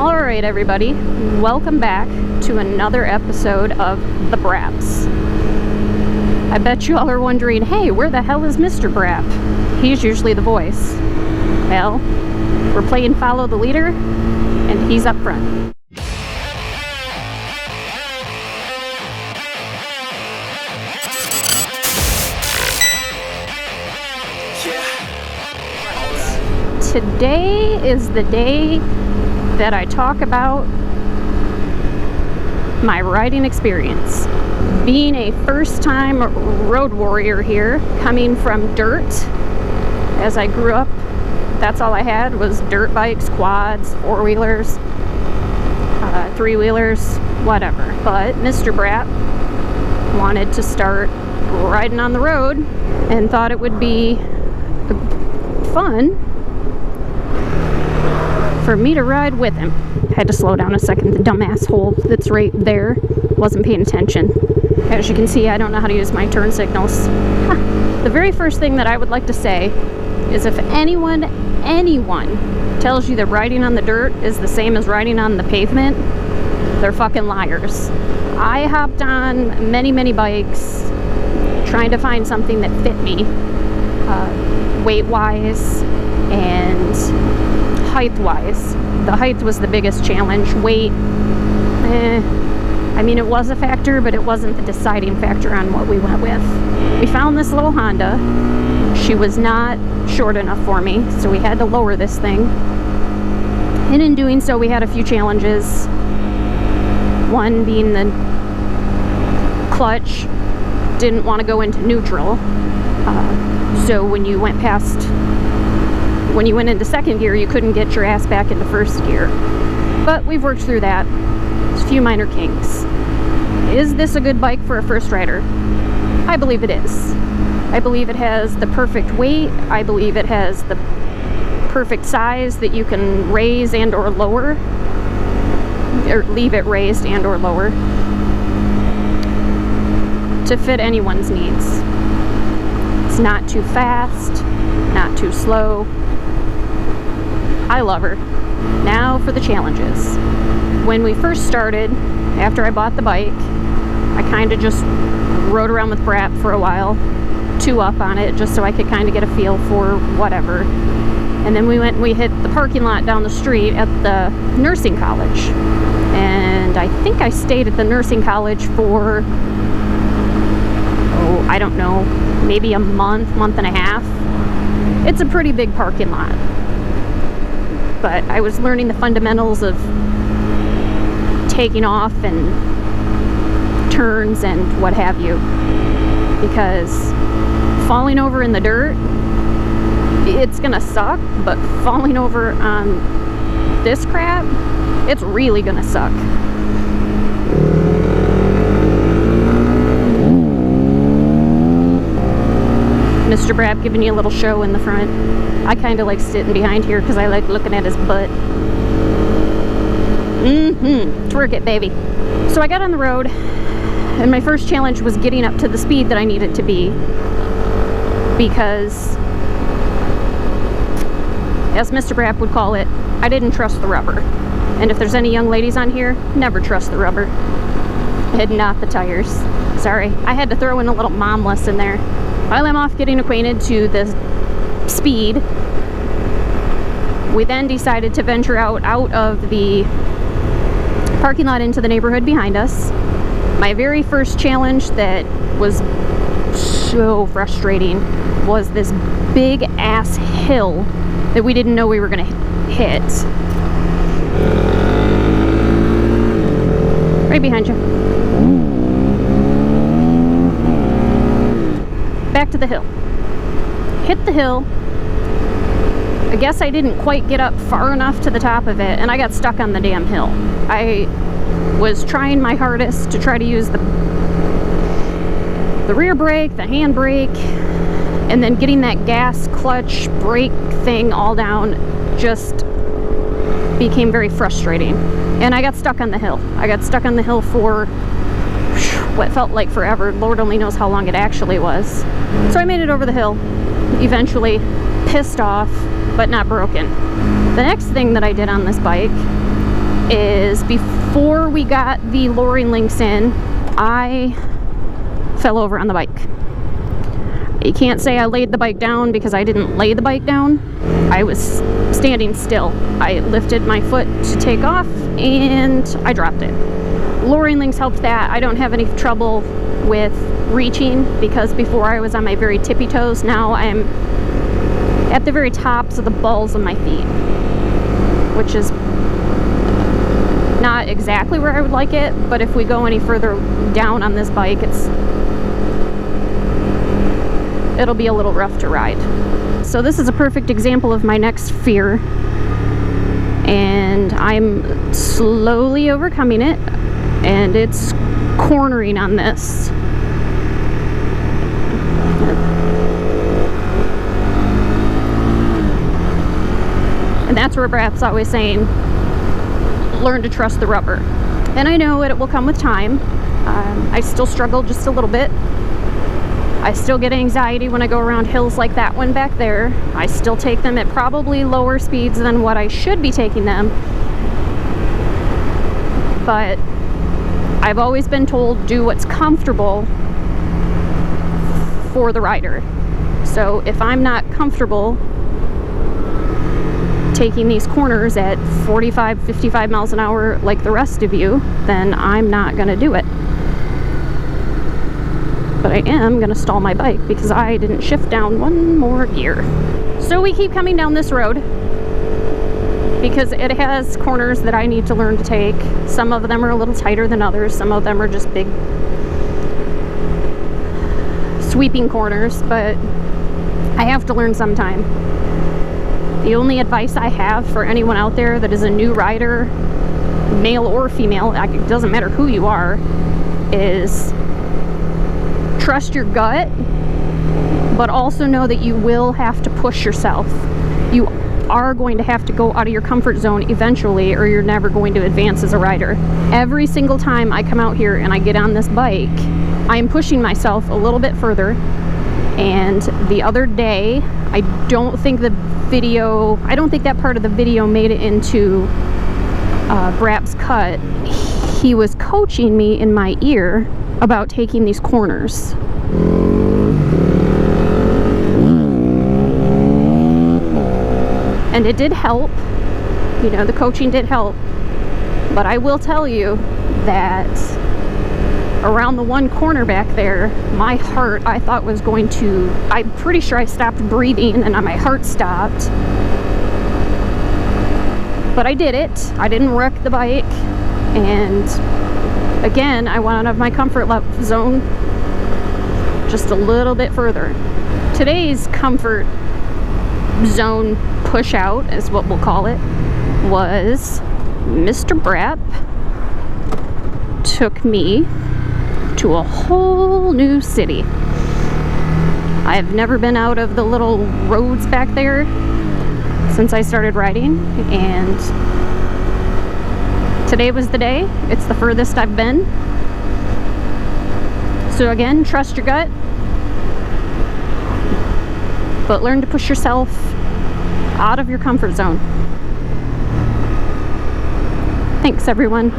Alright everybody, welcome back to another episode of TheBraps. I bet you all are wondering, hey, where the hell is Mr. Brap? He's usually the voice. Well, we're playing Follow the Leader, and he's up front. Today is the day that I talk about my riding experience. Being a first-time road warrior here, coming from dirt. As I grew up, that's all I had was dirt bikes, quads, four-wheelers, three-wheelers, whatever. But Mr. Brap wanted to start riding on the road and thought it would be fun for me to ride with him. Had to slow down a second. The dumb asshole that's right there wasn't paying attention. As you can see, I don't know how to use my turn signals. The very first thing that I would like to say is if anyone tells you that riding on the dirt is the same as riding on the pavement, they're fucking liars. I hopped on many bikes trying to find something that fit me, weight-wise and height-wise. The height was the biggest challenge. Weight, I mean, it was a factor, but it wasn't the deciding factor on what we went with. We found this little Honda. She was not short enough for me, so we had to lower this thing. And in doing so, we had a few challenges. One being the clutch didn't want to go into neutral. So when you went into second gear, you couldn't get your ass back into first gear. But we've worked through that. There's a few minor kinks. Is this a good bike for a first rider? I believe it is. I believe it has the perfect weight. I believe it has the perfect size that you can raise and or lower. Or leave it raised and or lower. To fit anyone's needs. It's not too fast, not too slow. I love her. Now for the challenges. When we first started, after I bought the bike, I kind of just rode around with Brap for a while, two up on it, just so I could kind of get a feel for whatever. And then we went and we hit the parking lot down the street at the nursing college. And I think I stayed at the nursing college for, I don't know, maybe a month and a half. It's a pretty big parking lot. But I was learning the fundamentals of taking off and turns and what have you. Because falling over in the dirt, it's gonna suck, but falling over on this crap, it's really gonna suck. Mr. Brap giving you a little show in the front. I kind of like sitting behind here because I like looking at his butt. Twerk it, baby. So I got on the road, and my first challenge was getting up to the speed that I needed to be, because, as Mr. Brap would call it, I didn't trust the rubber. And if there's any young ladies on here, never trust the rubber. And not the tires. Sorry, I had to throw in a little mom lesson there. While I'm off getting acquainted to the speed, we then decided to venture out of the parking lot into the neighborhood behind us. My very first challenge that was so frustrating was this big ass hill that we didn't know we were gonna hit. Right behind you. Back to the hill. Hit the hill. I guess I didn't quite get up far enough to the top of it, and I got stuck on the damn hill. I was trying my hardest to try to use the rear brake, the hand brake, and then getting that gas clutch brake thing all down just became very frustrating. And I got stuck on the hill. I got stuck on the hill for what felt like forever. Lord only knows how long it actually was. So I made it over the hill, eventually, pissed off, but not broken. The next thing that I did on this bike is before we got the lowering links in, I fell over on the bike. You can't say I laid the bike down because I didn't lay the bike down. I was standing still. I lifted my foot to take off and I dropped it. Lowering links helped that. I don't have any trouble with reaching because before I was on my very tippy toes. Now I'm at the very tops of the balls of my feet, which is not exactly where I would like it, but if we go any further down on this bike, it'll be a little rough to ride. So this is a perfect example of my next fear, and I'm slowly overcoming it, and it's cornering on this. And that's where Brap's always saying, learn to trust the rubber. And I know it will come with time. I still struggle just a little bit. I still get anxiety when I go around hills like that one back there. I still take them at probably lower speeds than what I should be taking them. But I've always been told, do what's comfortable for the rider. So if I'm not comfortable taking these corners at 45, 55 miles an hour like the rest of you, then I'm not gonna do it. But I am gonna stall my bike because I didn't shift down one more gear. So we keep coming down this road because it has corners that I need to learn to take. Some of them are a little tighter than others. Some of them are just big sweeping corners, but I have to learn sometime. The only advice I have for anyone out there that is a new rider, male or female, it doesn't matter who you are, is trust your gut, but also know that you will have to push yourself. You are going to have to go out of your comfort zone eventually, or you're never going to advance as a rider. Every single time I come out here and I get on this bike, I am pushing myself a little bit further. And the other day, I don't think that part of the video made it into Brap's cut. He was coaching me in my ear about taking these corners. And it did help. You know, the coaching did help. But I will tell you that around the one corner back there, my heart, I thought was going to, I'm pretty sure I stopped breathing and my heart stopped. But I did it. I didn't wreck the bike. And again, I went out of my comfort zone just a little bit further. Today's comfort zone push out, is what we'll call it, was Mr. Brap took me to a whole new city. I've never been out of the little roads back there since I started riding, and today was the day. It's the furthest I've been. So again, trust your gut, but learn to push yourself out of your comfort zone. Thanks, everyone.